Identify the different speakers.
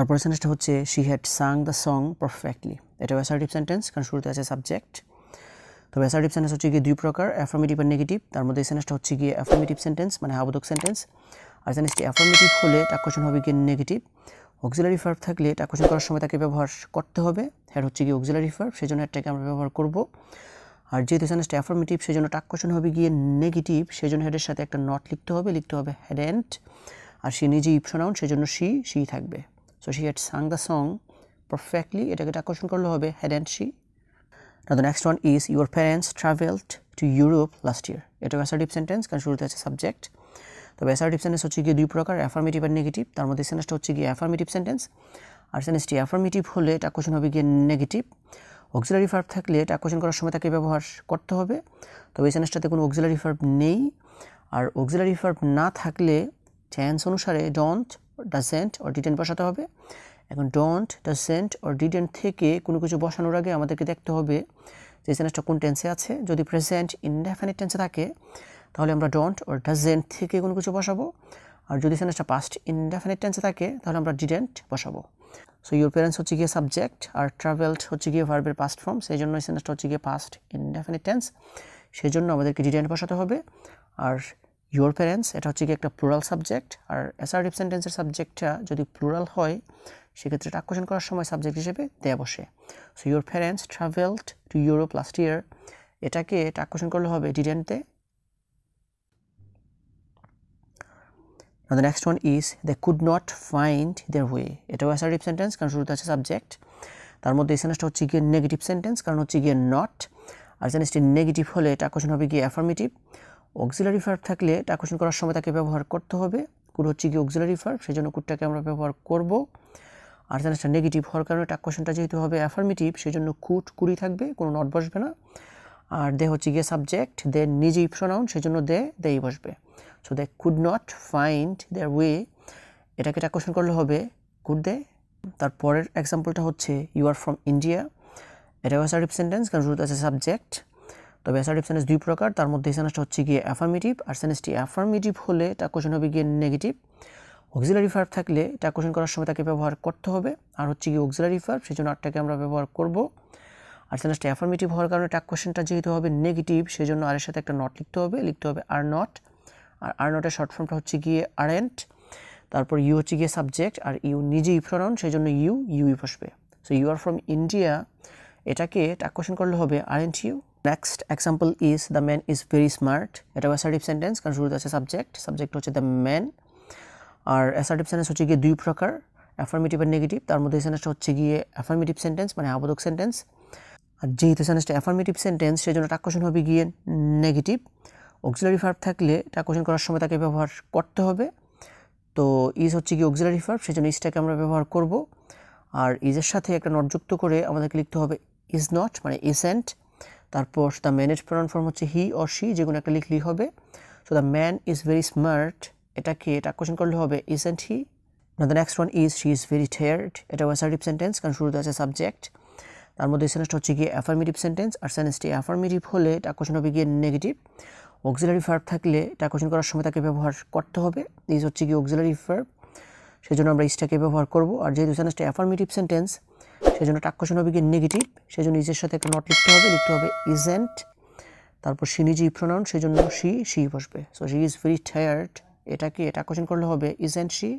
Speaker 1: তারপর সেন্টেন্সটা হচ্ছে she had Tsang the song perfectly. এটাও অ্যাসার্টিভ সেন্টেন্স, কারণ শুরুতে আছে সাবজেক্ট। তবে অ্যাসার্টিভ সেন্টেন্স হচ্ছে গিয়ে দুই প্রকার, অ্যাফার্মেটিভ আর নেগেটিভ। তার মধ্যে এই সেন্টেন্সটা হচ্ছে গিয়ে অ্যাফার্মেটিভ সেন্টেন্স, মানে হাবোধক সেন্টেন্স। আর সেন্টেন্সটি অ্যাফার্মেটিভ হলে টাকুশন হবে গিয়ে নেগেটিভ। অক্সিলারি ভার্ব থাকলে টাকুশন করার সময় তাকে ব্যবহার করতে হবে। হ্যাড হচ্ছে গিয়ে অক্সিলারি ভার্ব, সেই জন্য হ্যাডটাকে আমরা ব্যবহার করব। আর যেহেতু সেন্টেন্সটা অ্যাফার্মেটিভ, সেই জন্য টাকুশন হবে গিয়ে নেগেটিভ, সেই জন্য হেডের সাথে একটা নট লিখতে হবে হ্যাডেন্ট। আর সে নিজেই প্রোনাউন, সেই জন্য শি থাকবে। So she had Tsang the song perfectly, এটাকে টাকুশন করলে হবে hadn't she. Now the next one is your parents traveled to Europe last year. এটা অ্যাসার্টিভ সেন্টেন্স, কারণ শুরুতে আছে সাবজেক্ট। তবে অ্যাসার্টিভ সেন্টেন্স হচ্ছে গিয়ে দুই প্রকার, অ্যাফার্মেটিভ আর নেগেটিভ। তার মধ্যে সেন্টেন্সটা হচ্ছে গিয়ে অ্যাফার্মেটিভ সেন্টেন্স। আর সেন্টেন্সটি অ্যাফার্মেটিভ হলে টাকুশন হবে গিয়ে নেগেটিভ। অক্সিলারি ভার্ব থাকলে টাকুশন করার সময় তাকে ব্যবহার করতে হবে। তবে এই সেন্টেন্সটাতে কোনো অক্সিলারি ভার্ব নেই। আর অক্সিলারি ভার্ব না থাকলে টেন্স অনুসারে ডোন্ট, ডাজেন্ট অর ডিডেন্ট বসাতে হবে। এখন ডোন্ট, ডাজেন্ট অর ডিডেন্ট থেকে কোনো কিছু বসানোর আগে আমাদেরকে দেখতে হবে যে সেন্টেন্সটা কোন টেন্সে আছে। যদি প্রেজেন্ট ইনডেফিনিট টেন্সে থাকে তাহলে আমরা ডোন্ট অর ডাজেন্ট থেকে কোনো কিছু বসাবো। আর যদি সেন্টেন্সটা পাস্ট ইনডেফিনিট টেন্সে থাকে তাহলে আমরা ডিডেন্ট বসাবো। সো ইউর প্যারেন্টস হচ্ছে গিয়ে সাবজেক্ট, আর ট্রাভেলড হচ্ছে গিয়ে ভার্বের পাস্ট ফর্ম, সেই জন্য এই সেন্টেন্সটা হচ্ছে গিয়ে পাস্ট ইনডেফিনিট টেন্স, সেই জন্য আমাদেরকে ডিডেন্ট বসাতে হবে। আর ইউর প্যারেন্টস এটা হচ্ছে গিয়ে একটা প্লুরাল সাবজেক্ট, আর অ্যাসার্টিভ সেন্টেন্সের সাবজেক্টটা যদি প্লুরাল হয় সেক্ষেত্রে টাকুশন করার সময় সাবজেক্ট হিসেবে দেয়া বসে। So your parents travelled to Europe last year, এটাকে টাকুশন করলে হবে didn't they. Now the next one is they could not find their way. এটাও অ্যাসার্টিভ সেন্টেন্স, কারণ শুরুতে আছে সাবজেক্ট। তার মধ্যে এই সেন্টেন্সটা হচ্ছে গিয়ে নেগেটিভ সেন্টেন্স, কারণ হচ্ছে গিয়ে নট। আর সেন্টেন্সটি নেগেটিভ হলে টাকুশন হবে গিয়ে অ্যাফার্মেটিভ। অক্সিলারি ভার্ব থাকলে টাকুশন করার সময় তাকে ব্যবহার করতে হবে। কুড হচ্ছে গিয়ে অক্সিলারি ভার্ব, সেই জন্য কুডটাকে আমরা ব্যবহার করব। আর সেন্টেন্সটা নেগেটিভ হওয়ার কারণে টাকুশনটা যেহেতু হবে অ্যাফার্মেটিভ, সেই জন্য কুডই থাকবে, কোনো নট বসবে না। আর দে হচ্ছে গিয়ে সাবজেক্ট, দে নিজেই প্রোনাউন, সেই জন্য দেই বসবে। So they could not find their way, এটাকে টাকুশন করলে হবে কুড দে। তারপরের এক্সাম্পলটা হচ্ছে ইউ আর ফ্রম ইন্ডিয়া। এটাও অ্যাসার্টিভ সেন্টেন্স, কারণ শুরুতে আছে সাবজেক্ট। তবে অ্যাসার্টিভ সেন্টেন্স দুই প্রকার, তার মধ্যে এই সেন্টেন্সটা হচ্ছে গিয়ে অ্যাফার্মেটিভ। আর সেন্টেন্সটি অ্যাফার্মেটিভ হলে টাকুশন হবে গিয়ে নেগেটিভ। অক্সিলারি ভার্ব থাকলে টাকুশন করার সময় তাকে ব্যবহার করতে হবে। আর হচ্ছে গিয়ে অক্সিলারি ভার্ব, সেই জন্য আরটাকে আমরা ব্যবহার করব। আর সেন্টেন্সটা অ্যাফার্মেটিভ হওয়ার কারণে টাকুশনটা যেহেতু হবে নেগেটিভ, সেই জন্য আর এর সাথে একটা নট লিখতে হবে are not. R R নটের short ফর্মটা হচ্ছে গিয়ে আরেন্ট। তারপর ইউ হচ্ছে গিয়ে সাবজেক্ট, আর ইউ নিজেই প্রোনাউন, সেই জন্য ইউই বসবে। So you are from India, এটাকে টাকুশন করলে হবে aren't you. Next example is the man is very smart. এটা অ্যাসার্টিভ সেন্টেন্স, কারণ শুরুতে আছে সাবজেক্ট হচ্ছে দ্য ম্যান। আর অ্যাসার্টিভ সেন্টেন্স হচ্ছে গিয়ে দুই প্রকার, অ্যাফার্মেটিভ আর নেগেটিভ। তার মধ্যে সেন্টেন্সটা হচ্ছে গিয়ে অ্যাফার্মেটিভ সেন্টেন্স, মানে আবোধক সেন্টেন্স। আর যেহেতু সেন্টেন্সটা অ্যাফার্মেটিভ সেন্টেন্স, সেই জন্য টাকুশন হবে গিয়ে নেগেটিভ। অক্সিলারি ভার্ব থাকলে টাকুশন করার সময় তাকে ব্যবহার করতে হবে। তো ইজ হচ্ছে গিয়ে অক্সিলারি ভার্ব, সেই জন্য ইজটাকে আমরা ব্যবহার করব। আর ইজের সাথে একটা নট যুক্ত করে আমাদেরকে লিখতে হবে ইজ নট, মানে ইজেন্ট। তারপর দ্য ম্যানের প্রোনাউন ফর্ম হচ্ছে হি অর শি, যে কোনো একটা লিখলেই হবে। So the man is very smart, এটাকে টাকুশন করলে হবে isn't he. Now the next one is she is very tired. এটা অ্যাসার্টিভ সেন্টেন্স, কারণ শুরুতে আছে সাবজেক্ট। তার মধ্যে সেন্টেন্সটা হচ্ছে গিয়ে অ্যাফার্মেটিভ সেন্টেন্স। আর সেন্টেন্সটি অ্যাফার্মেটিভ হলে টাকুশন হবে গিয়ে নেগেটিভ। অক্সিলারি ভার্ব থাকলে টাকুশন করার সময় তাকে ব্যবহার করতে হবে। ইজ হচ্ছে গিয়ে অক্সিলারি ভার্ব, সেই জন্য আমরা ইজটাকে ব্যবহার করব। আর যেহেতু সেন্টেন্সটা অ্যাফার্মেটিভ সেন্টেন্স, সেই জন্য টাকুশন হবে গিয়ে নেগেটিভ, সেই জন্য ইজের সাথে একটা নট লিখতে হবে ইজেন্ট। তারপর সে নিজেই প্রোনাউন, সেই জন্য শি বসবে। So she is very tired, এটাকে টাকুশন করলে হবে ইজেন্ট শি।